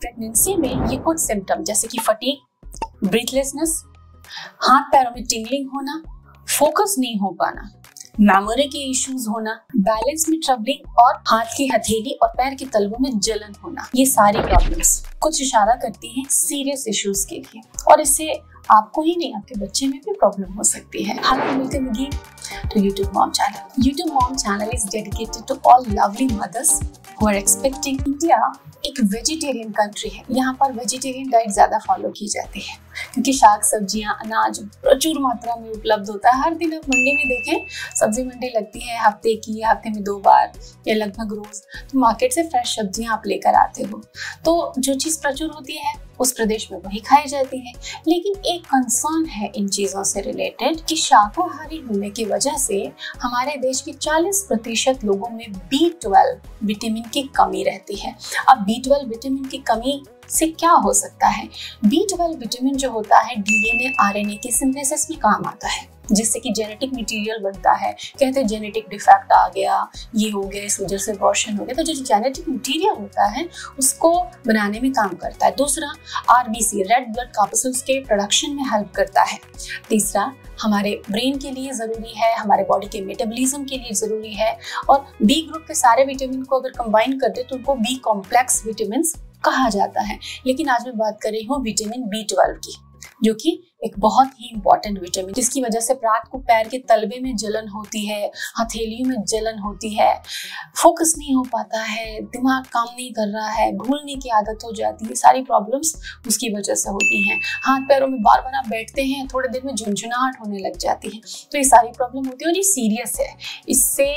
Pregnancy में ये कुछ सिम्टम जैसे कि फटीग, ब्रीथलेसनेस, हाथ पैरों में टिंगलिंग होना, फोकस नहीं हो पाना, मेमोरी के इश्यूज होना, बैलेंस में ट्रबलिंग और हाथ की हथेली और पैर के तलवों में जलन होना, ये सारी प्रॉब्लम्स कुछ इशारा करती हैं सीरियस इश्यूज के लिए और इससे आपको ही नहीं आपके बच्चे में भी प्रॉब्लम हो सकती है। Hello, welcome again to YouTube Mom Channel. YouTube Mom Channel is dedicated to all lovely mothers who are expecting. India एक वेजिटेरियन कंट्री है, यहाँ पर वेजिटेरियन डाइट ज्यादा फॉलो की जाती है क्योंकि शाक सब्जियां अनाज प्रचुर मात्रा में उपलब्ध होता है। हर दिन आप मंडी में देखें, सब्जी मंडी लगती है हफ्ते में 2 बार या लगभग रोज, तो मार्केट से फ्रेश सब्जियां आप लेकर आते हो, तो जो चीज प्रचुर होती है उस प्रदेश में वही खाई जाती है। लेकिन एक कंसर्न है इन चीजों से रिलेटेड कि शाकाहारी होने की वजह से हमारे देश के 40% लोगों में B12 विटामिन की कमी रहती है। अब B12 विटामिन की कमी से क्या हो सकता है? B12 विटामिन जो होता है DNA RNA के सिंथेसिस में काम आता है, जिससे कि जेनेटिक मटेरियल बनता है। कहते हैं जेनेटिक डिफेक्ट आ गया, ये हो गया, इस वजह से अबॉर्शन हो गया, तो जो जेनेटिक मटेरियल होता है उसको बनाने में काम करता है। दूसरा, RBC रेड ब्लड कॉर्पस्कल्स के प्रोडक्शन में हेल्प करता है। तीसरा, हमारे ब्रेन के लिए ज़रूरी है, हमारे बॉडी के मेटाबॉलिज्म के लिए ज़रूरी है। और बी ग्रुप के सारे विटामिन को अगर कंबाइन कर दे तो उनको बी कॉम्प्लेक्स विटामिन कहा जाता है। लेकिन आज मैं बात कर रही हूँ विटामिन B12 की, जो कि एक बहुत ही इंपॉर्टेंट विटामिन, जिसकी वजह से रात को पैर के तलवे में जलन होती है, हथेलियों में जलन होती है, फोकस नहीं हो पाता है, दिमाग काम नहीं कर रहा है, भूलने की आदत हो जाती है, सारी प्रॉब्लम्स उसकी वजह से होती हैं। हाथ पैरों में बार बार आप बैठते हैं, थोड़े देर में झुंझुनाहट होने लग जाती है, तो ये सारी प्रॉब्लम होती है और ये सीरियस है। इससे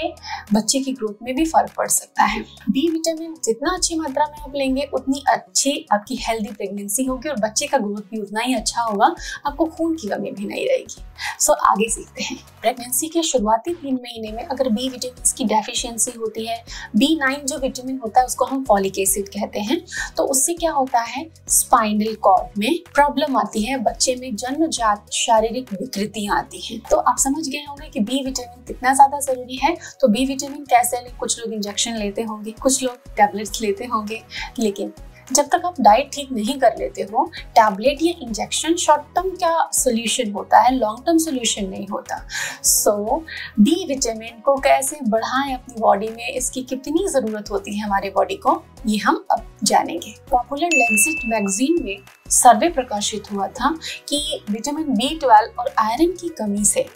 बच्चे की ग्रोथ में भी फर्क पड़ सकता है। बी विटामिन जितना अच्छी मात्रा में आप लेंगे उतनी अच्छी आपकी हेल्दी प्रेगनेंसी होगी और बच्चे का ग्रोथ भी उतना ही अच्छा होगा, आपको खून की कमी भी नहीं रहेगी। सो आगे सीखते हैं। प्रेगनेंसी के शुरुआती 3 महीने में अगर बी विटामिन की डेफिशिएंसी होती है, B9 जो विटामिन होता है उसको हम फॉलिक एसिड कहते हैं, तो उससे क्या होता है, स्पाइनल कॉर्ड में प्रॉब्लम आती है, बच्चे में जन्मजात शारीरिक विकृतियां आती हैं। तो आप समझ गए होंगे कि बी विटामिन कितना ज्यादा जरूरी है। तो बी विटामिन कैसे लें? कुछ लोग इंजेक्शन लेते होंगे, कुछ लोग टैबलेट्स लेते होंगे, लेकिन जब तक आप डाइट ठीक नहीं कर लेते हो, टैबलेट या इंजेक्शन शॉर्ट टर्म का सोल्यूशन होता है, लॉन्ग टर्म सोल्यूशन नहीं होता। सो बी विटामिन को कैसे बढ़ाएं अपनी बॉडी में, इसकी कितनी जरूरत होती है हमारे बॉडी को, ये हम अब जानेंगे। पॉपुलर लैंसेट मैगजीन में सर्वे प्रकाशित हुआ था कि विटामिन B12 और आयरन की कमी से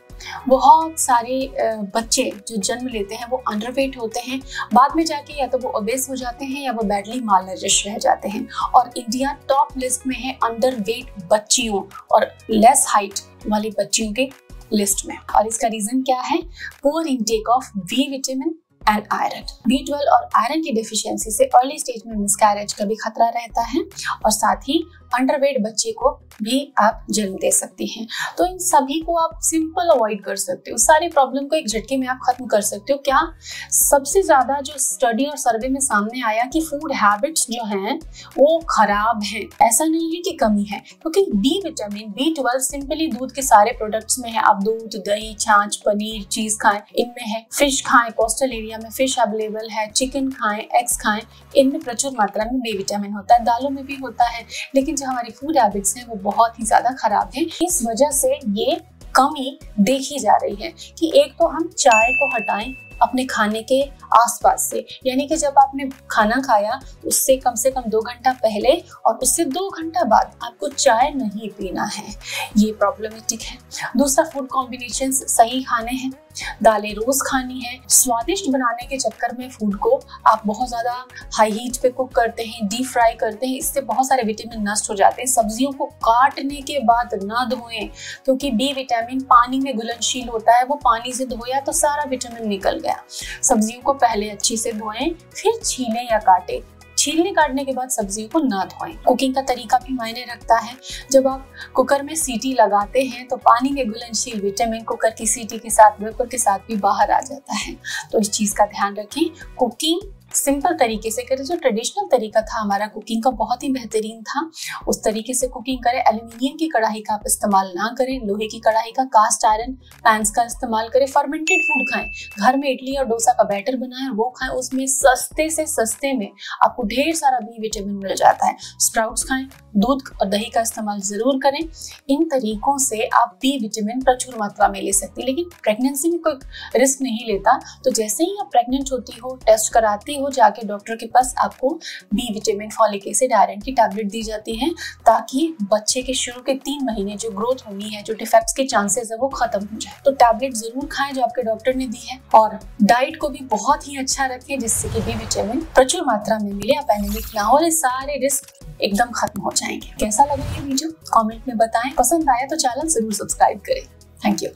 बहुत सारे बच्चे जो जन्म लेते हैं वो अंडरवेट होते हैं, बाद में जाके या तो वो ओबेस हो जाते हैं या वो बैडली मालनरिश रह जाते हैं। और इंडिया टॉप लिस्ट में है अंडरवेट बच्चियों और लेस हाइट वाली बच्चियों के लिस्ट में। और इसका रीजन क्या है? Poor intake of B vitamin and iron. B12 और आयरन की डेफिशिएंसी से अर्ली स्टेज में मिसकैरेज का भी खतरा रहता है और साथ ही अंडरवेट बच्चे को भी आप जन्म दे सकती हैं। तो इन सभी को आप सिंपल अवॉइड कर सकते हो, सारी प्रॉब्लम को एक झटके में आप खत्म कर सकते हो। क्या सबसे ज्यादा जो स्टडी और सर्वे में सामने आया कि फूड हैबिट्स जो हैं वो खराब हैं, ऐसा नहीं है कि कमी है, क्योंकि बी विटामिन B12 सिंपली दूध के सारे प्रोडक्ट्स में है। आप दूध, दही, छाछ, पनीर, चीज खाएं, इनमें है। फिश खाएं, कोस्टल एरिया में फिश अवेलेबल है, चिकन खाएं, एग्स खाएं, इनमें प्रचुर मात्रा में बी विटामिन होता है, दालों में भी होता है। लेकिन जो हमारी फूड हैबिट्स हैं वो बहुत ही ज्यादा खराब है, इस वजह से ये कमी देखी जा रही है कि एक तो हम चाय को हटाएं अपने खाने के आसपास से, यानी कि जब आपने खाना खाया उससे कम से कम 2 घंटा पहले और उससे 2 घंटा बाद आपको चाय नहीं पीना है, ये प्रॉब्लमेटिक है। दूसरा, फूड कॉम्बिनेशन सही खाने हैं, दालें रोज खानी है। स्वादिष्ट बनाने के चक्कर में फूड को आप बहुत ज्यादा हाई हीट पे कुक करते हैं, डीप फ्राई करते हैं, इससे बहुत सारे विटामिन नष्ट हो जाते हैं। सब्जियों को काटने के बाद ना धोएं, क्योंकि बी विटामिन पानी में घुलनशील होता है, वो पानी से धोया तो सारा विटामिन निकल गया। सब्जियों को पहले अच्छे से धोएं, फिर छीलें या काटें। छीलने काटने के बाद सब्जियों को ना धोएं। कुकिंग का तरीका भी मायने रखता है। जब आप कुकर में सीटी लगाते हैं तो पानी में घुलनशील विटामिन कुकर की सीटी के साथ, वेपर के साथ भी बाहर आ जाता है, तो इस चीज का ध्यान रखें। कुकिंग सिंपल तरीके से करें। जो ट्रेडिशनल तरीका था हमारा कुकिंग का, बहुत ही बेहतरीन था, उस तरीके से कुकिंग करें। एल्यूमिनियम की कढ़ाई का आप इस्तेमाल ना करें, लोहे की कढ़ाई का, कास्ट आयरन पैन्स का इस्तेमाल करें। फर्मेंटेड फूड खाएं, घर में इडली और डोसा का बैटर बनाएं वो खाएं, उसमें सस्ते से सस्ते में आपको ढेर सारा बी विटामिन मिल जाता है। स्प्राउट्स खाएं, दूध और दही का इस्तेमाल जरूर करें। इन तरीकों से आप बी विटामिन प्रचुर मात्रा में ले सकती हैं। लेकिन प्रेगनेंसी में कोई रिस्क नहीं लेता, तो जैसे ही आप प्रेग्नेंट होती हो, टेस्ट कराती हो जाके डॉक्टर के पास, आपको B vitamin, folic acid, iron की टैबलेट दी जाती है, ताकि बच्चे के शुरू के 3 महीने जो ग्रोथ होनी है, जो डिफेक्ट्स के चांसेस है, वो खत्म हो जाए। तो टैबलेट जरूर खाएं जो आपके डॉक्टर ने दी है, और डाइट को भी बहुत ही अच्छा रखें जिससे कि बी विटामिन प्रचुर मात्रा में मिले, आप एनीमिक ना हो, सारे रिस्क एकदम खत्म हो जाएंगे। कैसा लगा ये वीडियो कमेंट में बताएं। पसंद आया तो चैनल जरूर सब्सक्राइब करें। Thank you.